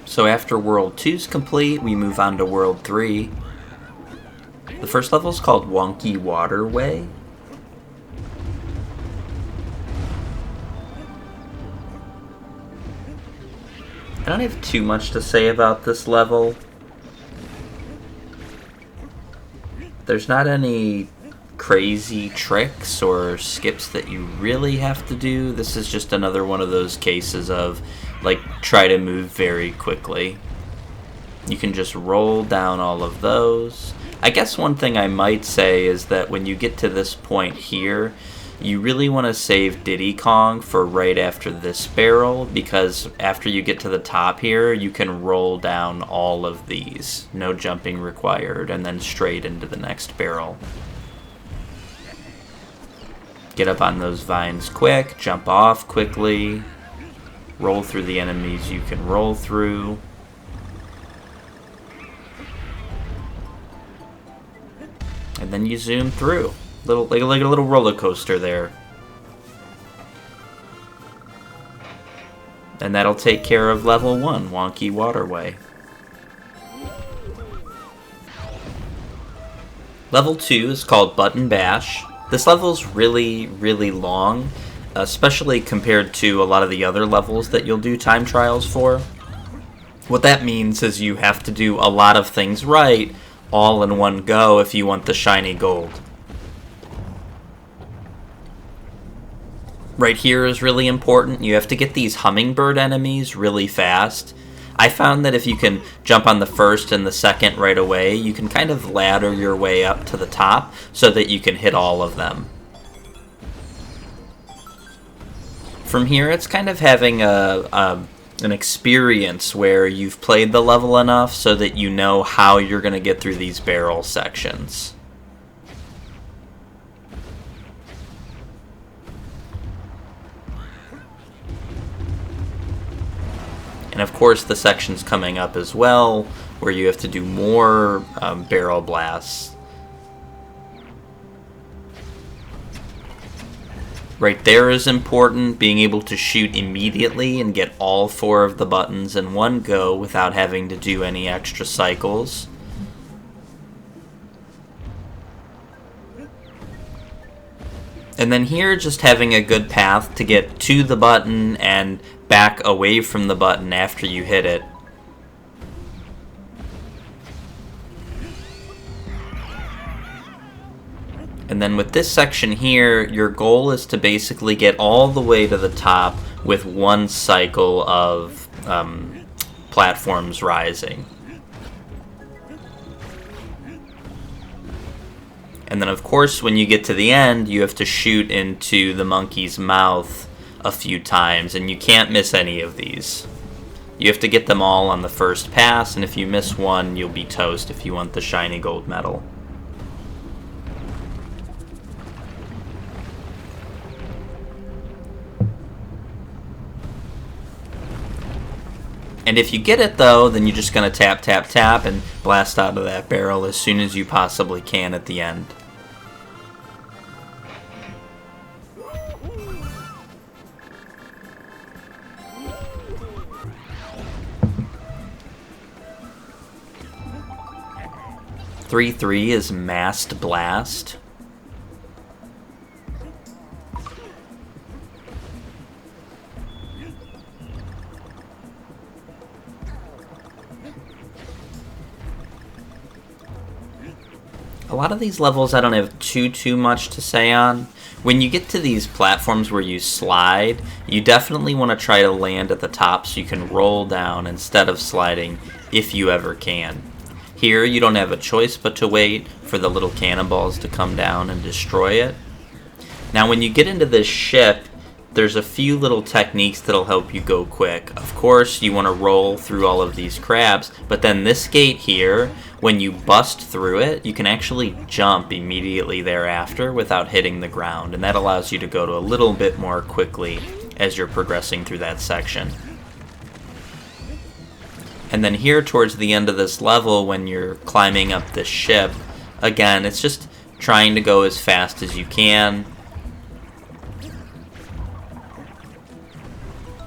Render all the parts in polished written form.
So after World 2's complete, we move on to World 3. The first level is called Wonky Waterway. I don't have too much to say about this level. There's not any crazy tricks or skips that you really have to do. This is just another one of those cases of, like, try to move very quickly. You can just roll down all of those. I guess one thing I might say is that when you get to this point here, you really want to save Diddy Kong for right after this barrel, because after you get to the top here, you can roll down all of these. No jumping required, and then straight into the next barrel. Get up on those vines quick, jump off quickly, roll through the enemies you can roll through. And then you zoom through. Like a little roller coaster there. And that'll take care of level 1, Wonky Waterway. Level 2 is called Button Bash. This level's really, really long, especially compared to a lot of the other levels that you'll do time trials for. What that means is you have to do a lot of things right, all in one go if you want the shiny gold. Right here is really important. You have to get these hummingbird enemies really fast. I found that if you can jump on the first and the second right away, you can kind of ladder your way up to the top so that you can hit all of them. From here, it's kind of having an experience where you've played the level enough so that you know how you're going to get through these barrel sections. And of course the sections coming up as well, where you have to do more barrel blasts. Right there is important, being able to shoot immediately and get all 4 of the buttons in one go without having to do any extra cycles. And then here, just having a good path to get to the button and back away from the button after you hit it. And then with this section here, your goal is to basically get all the way to the top with one cycle of platforms rising. And then of course when you get to the end, you have to shoot into the monkey's mouth a few times, and you can't miss any of these. You have to get them all on the first pass, and if you miss one, you'll be toast if you want the shiny gold medal. And if you get it though, then you're just going to tap, tap, tap, and blast out of that barrel as soon as you possibly can at the end. Three is Mast Blast. A lot of these levels I don't have too much to say on. When you get to these platforms where you slide, you definitely want to try to land at the top so you can roll down instead of sliding if you ever can. Here you don't have a choice but to wait for the little cannonballs to come down and destroy it. Now when you get into this ship, there's a few little techniques that'll help you go quick. Of course, you want to roll through all of these crabs, but then this gate here, when you bust through it, you can actually jump immediately thereafter without hitting the ground, and that allows you to go to a little bit more quickly as you're progressing through that section. And then here towards the end of this level, when you're climbing up this ship, again, it's just trying to go as fast as you can.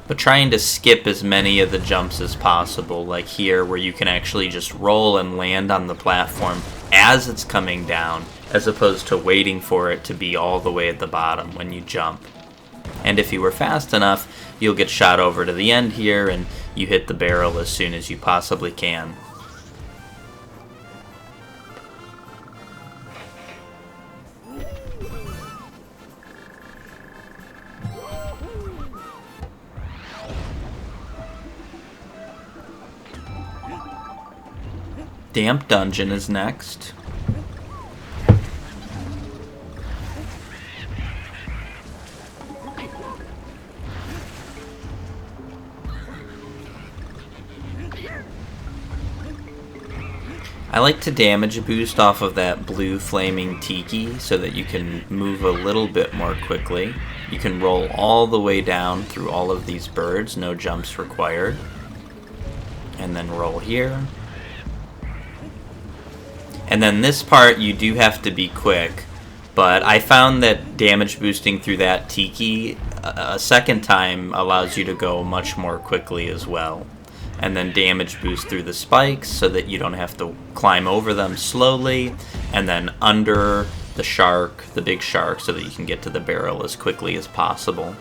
but trying to skip as many of the jumps as possible, like here where you can actually just roll and land on the platform as it's coming down, as opposed to waiting for it to be all the way at the bottom when you jump. And if you were fast enough, you'll get shot over to the end here and you hit the barrel as soon as you possibly can. Damp Dungeon is next. I like to damage boost off of that blue flaming tiki so that you can move a little bit more quickly. You can roll all the way down through all of these birds, no jumps required. And then roll here. And then this part you do have to be quick, but I found that damage boosting through that tiki a second time allows you to go much more quickly as well. And then damage boost through the spikes so that you don't have to climb over them slowly, and then under the shark, the big shark, so that you can get to the barrel as quickly as possible.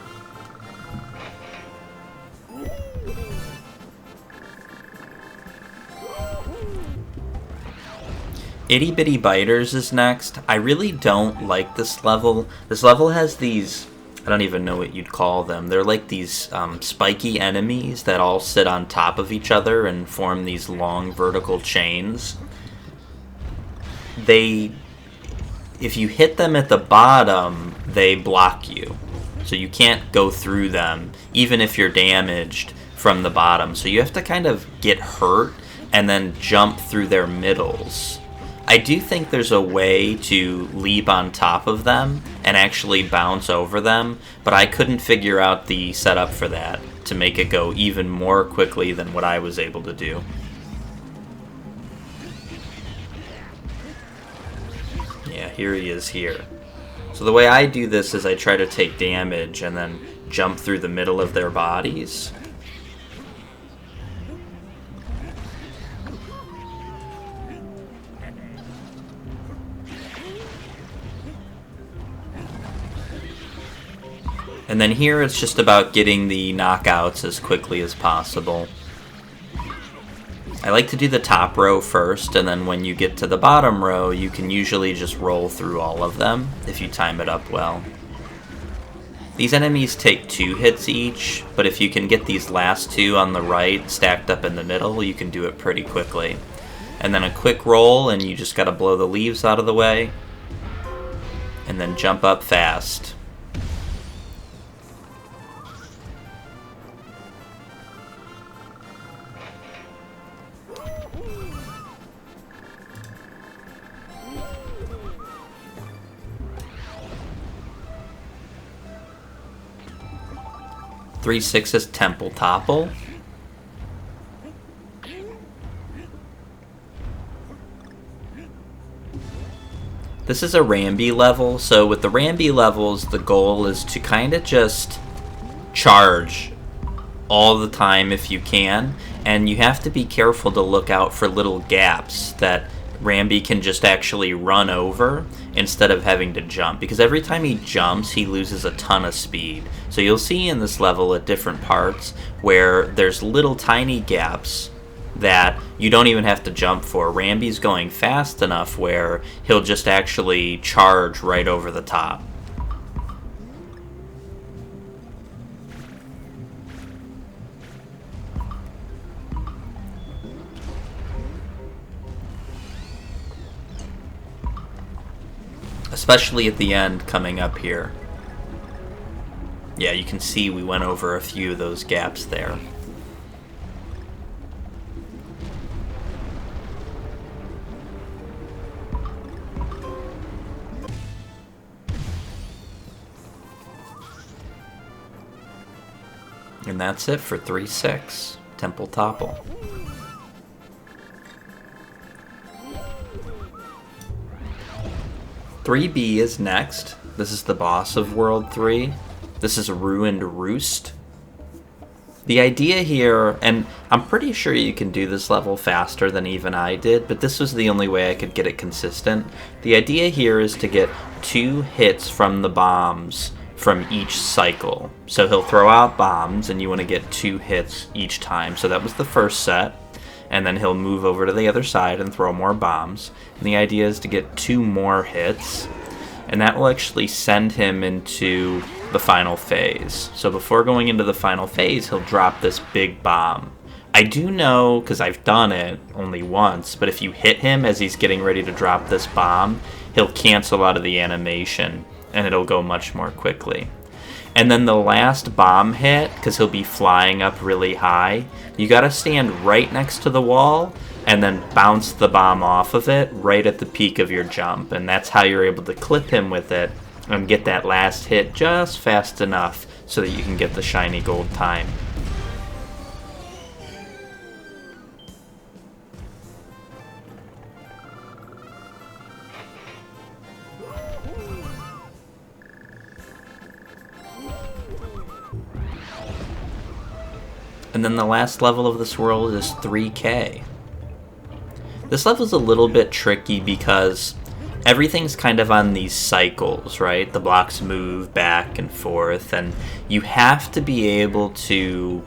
Itty Bitty Biters is next. I really don't like this level. This level has these, I don't even know what you'd call them. They're like these spiky enemies that all sit on top of each other and form these long vertical chains. If you hit them at the bottom, they block you. So you can't go through them, even if you're damaged from the bottom. So you have to kind of get hurt and then jump through their middles. I do think there's a way to leap on top of them and actually bounce over them, but I couldn't figure out the setup for that to make it go even more quickly than what I was able to do. Yeah, here he is here. So the way I do this is I try to take damage and then jump through the middle of their bodies. And then here it's just about getting the knockouts as quickly as possible. I like to do the top row first, and then when you get to the bottom row, you can usually just roll through all of them if you time it up well. These enemies take 2 hits each, but if you can get these last 2 on the right stacked up in the middle, you can do it pretty quickly. And then a quick roll, and you just gotta blow the leaves out of the way, and then jump up fast. Three 6 is Temple Topple. This is a Ramby level, so with the Ramby levels, the goal is to kind of just charge all the time if you can, and you have to be careful to look out for little gaps that Ramby can just actually run over instead of having to jump, because every time he jumps he loses a ton of speed. So you'll see in this level at different parts where there's little tiny gaps that you don't even have to jump for. Ramby's going fast enough where he'll just actually charge right over the top. Especially at the end coming up here. Yeah, you can see we went over a few of those gaps there. And that's it for 3-6, Temple Topple. "3B is next. This is the boss of World 3. This is Ruined Roost. The idea here, and I'm pretty sure you can do this level faster than even I did, but this was the only way I could get it consistent. The idea here is to get 2 hits from the bombs from each cycle. So he'll throw out bombs, and you want to get 2 hits each time. So that was the first set, and then he'll move over to the other side and throw more bombs. And the idea is to get 2 more hits, and that will actually send him into the final phase. So before going into the final phase, he'll drop this big bomb. I do know, because I've done it only once, but if you hit him as he's getting ready to drop this bomb, he'll cancel out of the animation, and it'll go much more quickly. And then the last bomb hit, because he'll be flying up really high, you gotta stand right next to the wall and then bounce the bomb off of it right at the peak of your jump. And that's how you're able to clip him with it and get that last hit just fast enough so that you can get the shiny gold time. And then the last level of this world is 3K. This level's a little bit tricky because everything's kind of on these cycles, right? The blocks move back and forth, and you have to be able to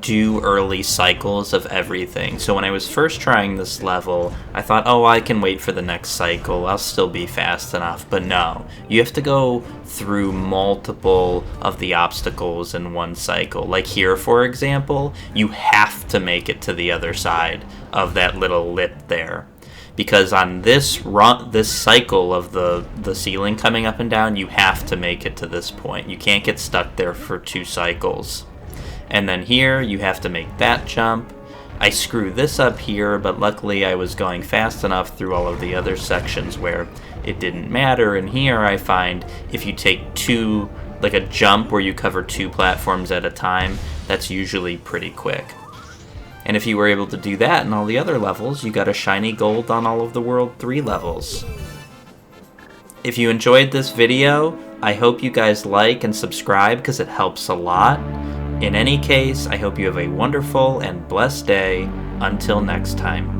do early cycles of everything. So when I was first trying this level, I thought, oh, I can wait for the next cycle, I'll still be fast enough. But no, you have to go through multiple of the obstacles in one cycle. Like here, for example, you have to make it to the other side of that little lip there. Because on this cycle of the ceiling coming up and down, you have to make it to this point. You can't get stuck there for 2 cycles. And then here, you have to make that jump. I screw this up here, but luckily I was going fast enough through all of the other sections where it didn't matter. And here I find if you take 2, like a jump where you cover 2 platforms at a time, that's usually pretty quick. And if you were able to do that in all the other levels, you got a shiny gold on all of the World 3 levels. If you enjoyed this video, I hope you guys like and subscribe because it helps a lot. In any case, I hope you have a wonderful and blessed day. Until next time.